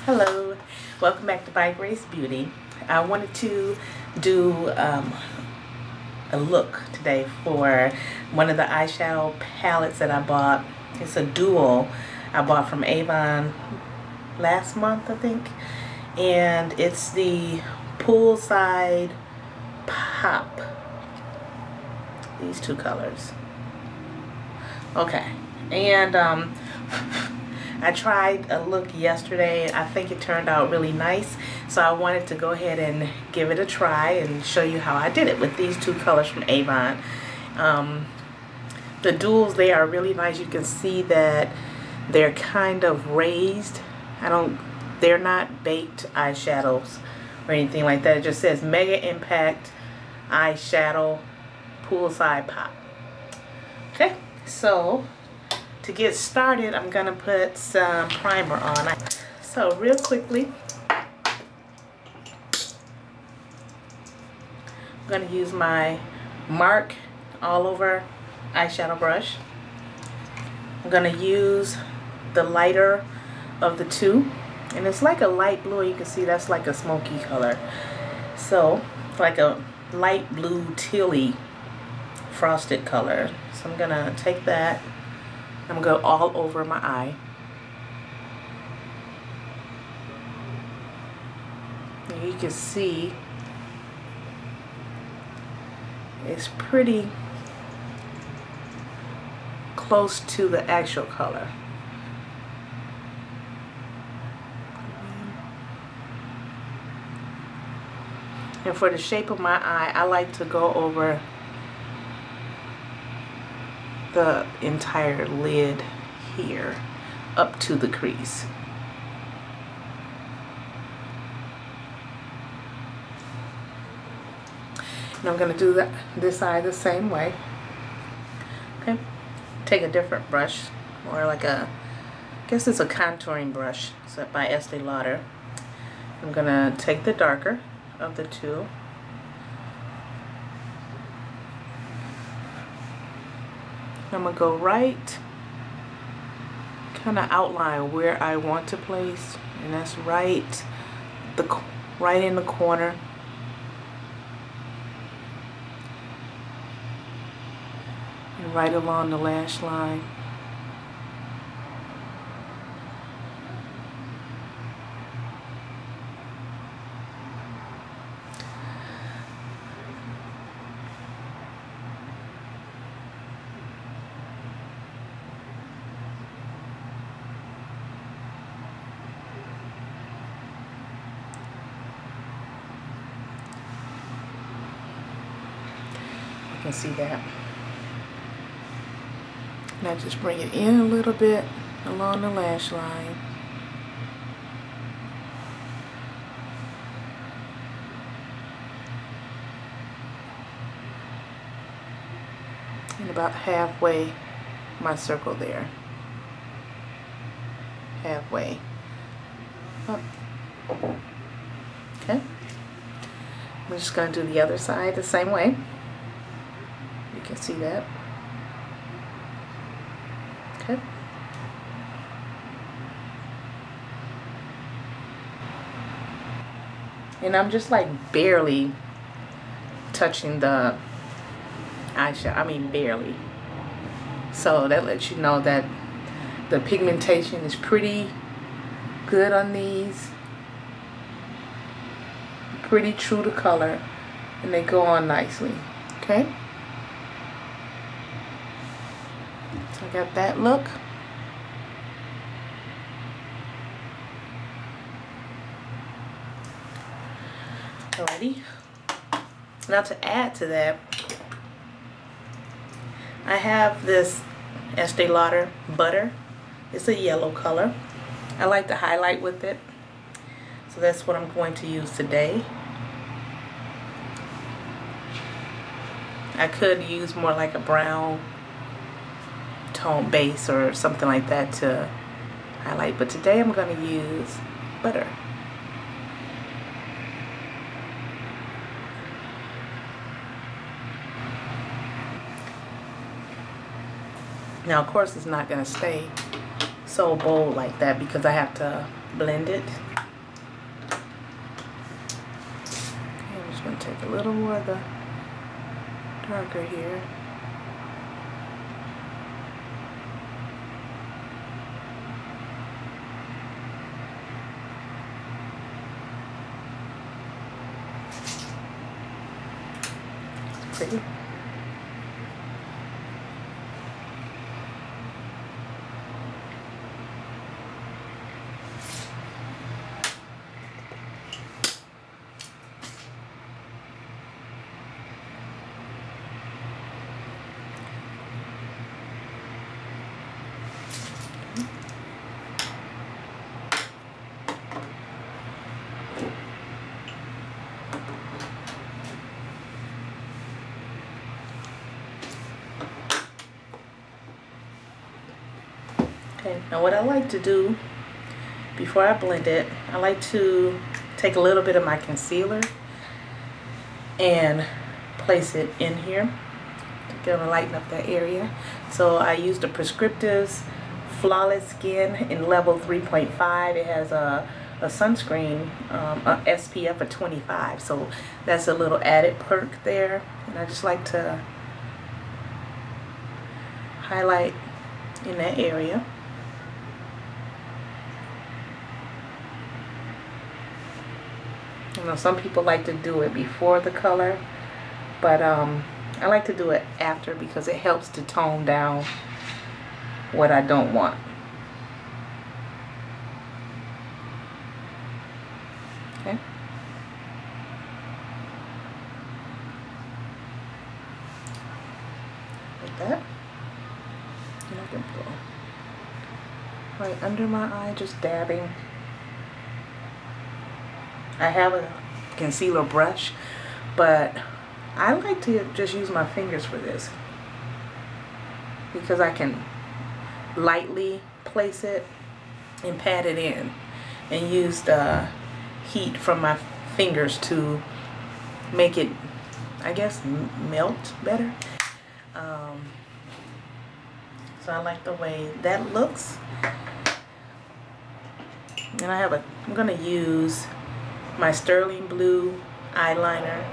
Hello, welcome back to By Grace Beauty. I wanted to do a look today for one of the eyeshadow palettes that I bought. It's a duo I bought from Avon last month, I think, and it's the Poolside Pop. These two colors. Okay, and I tried a look yesterday. I think it turned out really nice, so I wanted to go ahead and give it a try and show you how I did it with these two colors from Avon. The duals, they are really nice. You can see that they're kind of raised. They're not baked eyeshadows or anything like that. It just says Mega Impact Eyeshadow Poolside Pop. Okay, so to get started, I'm going to put some primer on. So real quickly, I'm going to use my Mark All Over eyeshadow brush. I'm going to use the lighter of the two, and it's like a light blue. You can see that's like a smoky color, so like a light blue tealy frosted color. So I'm going to take that. I'm going to go all over my eye. And you can see it's pretty close to the actual color. And for the shape of my eye, I like to go over the entire lid here up to the crease. And I'm going to do this eye the same way. Okay, take a different brush, or like I guess it's a contouring brush, so by Estee Lauder. I'm going to take the darker of the two. I'm going to go right, kind of outline where I want to place, and that's right in the corner. And right along the lash line. You can see that. And I just bring it in a little bit along the lash line. And about halfway my circle there. Halfway up. Okay. I'm just going to do the other side the same way. You can see that. Okay. And I'm just like barely touching the eyeshadow. I mean barely. So that lets you know that the pigmentation is pretty good on these. Pretty true to color. And they go on nicely. Okay. So I got that look. Alrighty. Now to add to that, I have this Estee Lauder Butter. It's a yellow color. I like to highlight with it. So that's what I'm going to use today. I could use more like a brown tone base or something like that to highlight, but today I'm going to use butter. Now of course it's not going to stay so bold like that because I have to blend it. take a little more of the darker here. Pretty. Okay, now what I like to do before I blend it, I like to take a little bit of my concealer and place it in here to lighten up that area. So I used the Prescriptives Flawless Skin in level 3.5. It has a sunscreen, a SPF of 25, so that's a little added perk there. And I just like to highlight in that area. You know, some people like to do it before the color, but I like to do it after because it helps to tone down what I don't want. Okay. Like that. And I can go right under my eye, just dabbing. I have a concealer brush, but I like to just use my fingers for this because I can lightly place it and pat it in and use the heat from my fingers to make it, I guess, melt better. So I like the way that looks. And I'm gonna use my sterling blue eyeliner.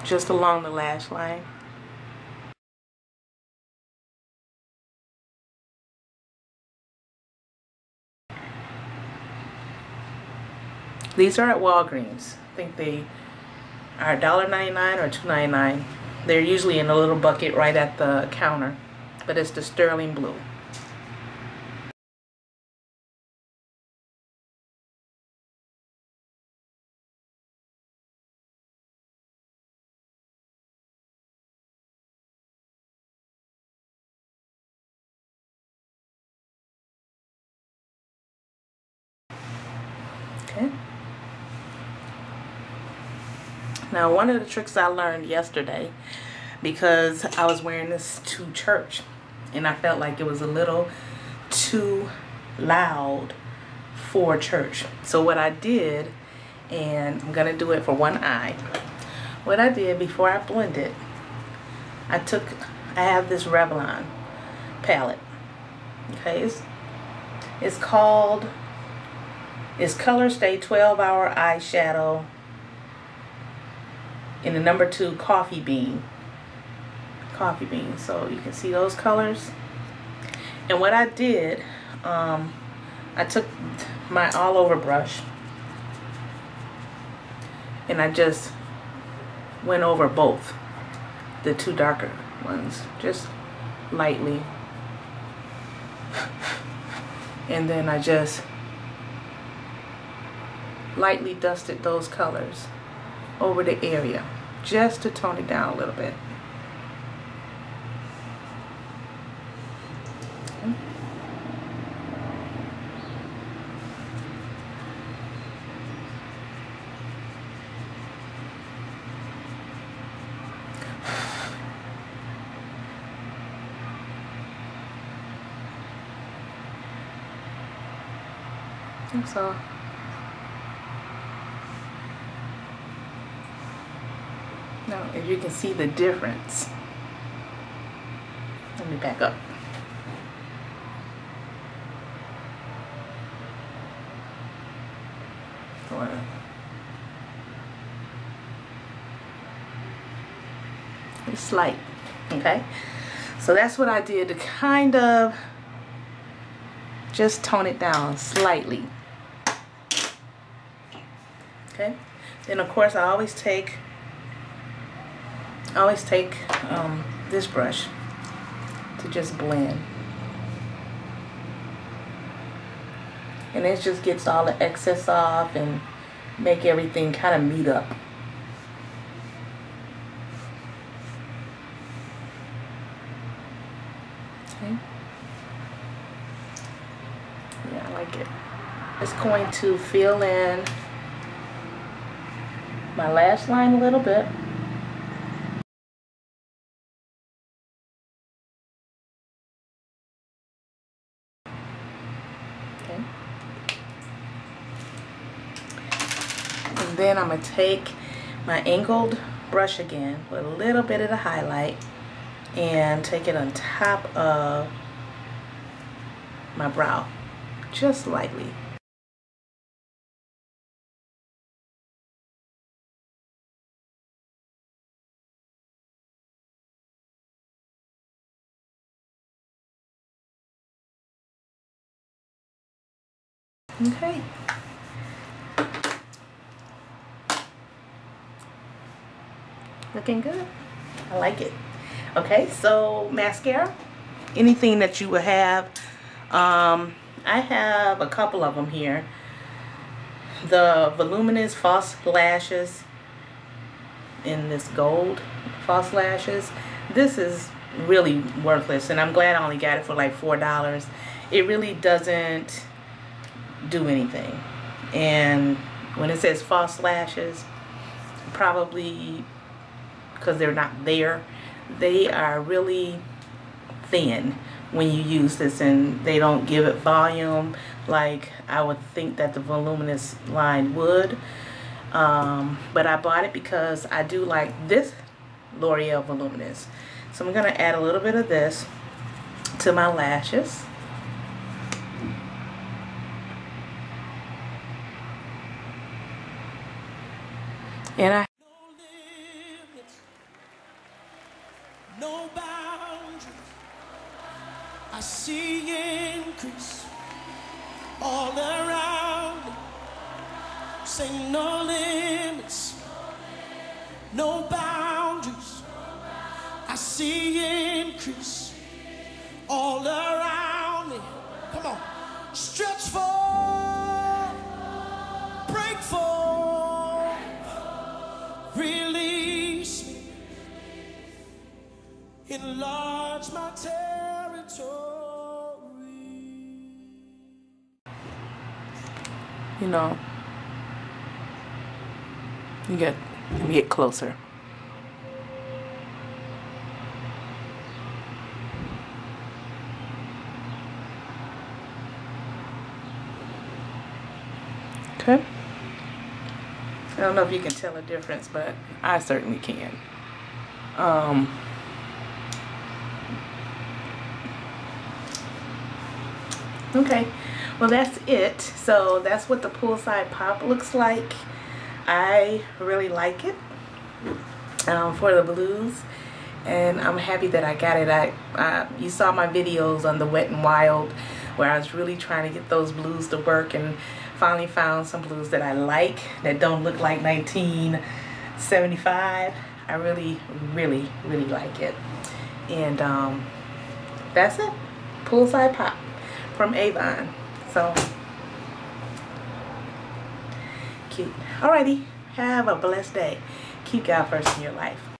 Just along the lash line. These are at Walgreens. I think they are $1.99 or $2.99. They're usually in a little bucket right at the counter, but it's the sterling blue. Okay. Now, one of the tricks I learned yesterday, because I was wearing this to church and I felt like it was a little too loud for church. So what I did, and I'm gonna do it for one eye, what I did before I blended, I have this Revlon palette. Okay, it's Color Stay 12-Hour Eyeshadow in the number 2 coffee bean. So you can see those colors. And what I did, I took my all over brush and I just went over both the 2 darker ones, just lightly. And then I just lightly dusted those colors over the area just to tone it down a little bit. Okay. So now, if you can see the difference, let me back up. It's light. Okay, so that's what I did to kind of just tone it down slightly. Okay, then of course I always take this brush to just blend, and it just gets all the excess off and make everything kind of meet up. Okay. Yeah, I like it. It's going to fill in my lash line a little bit. Okay. And then I'm going to take my angled brush again with a little bit of the highlight and take it on top of my brow, just lightly. Okay. Looking good. I like it. Okay, so mascara, anything that you would have. I have a couple of them here. The voluminous false lashes in this gold false lashes. This is really worthless, and I'm glad I only got it for like $4. It really doesn't do anything. And when it says false lashes, probably because they're not there, they are really thin when you use this, and they don't give it volume like I would think that the voluminous line would. But I bought it because I do like this L'Oreal Voluminous. So I'm going to add a little bit of this to my lashes. And I no boundaries, I see increase all around me. Say no limits, no boundaries, I see increase all around me. Come on, stretch forth, break forth, release me, enlarge my territory. You know, you get closer. Okay. I don't know if you can tell a difference, but I certainly can. Okay, well that's it. So that's what the Poolside Pop looks like. I really like it for the blues, and I'm happy that I got it. You saw my videos on the Wet n Wild where I was really trying to get those blues to work, and finally found some blues that I like that don't look like 1975. I really like it. And that's it. Poolside Pop from Avon. So cute. Alrighty, have a blessed day. Keep God first in your life.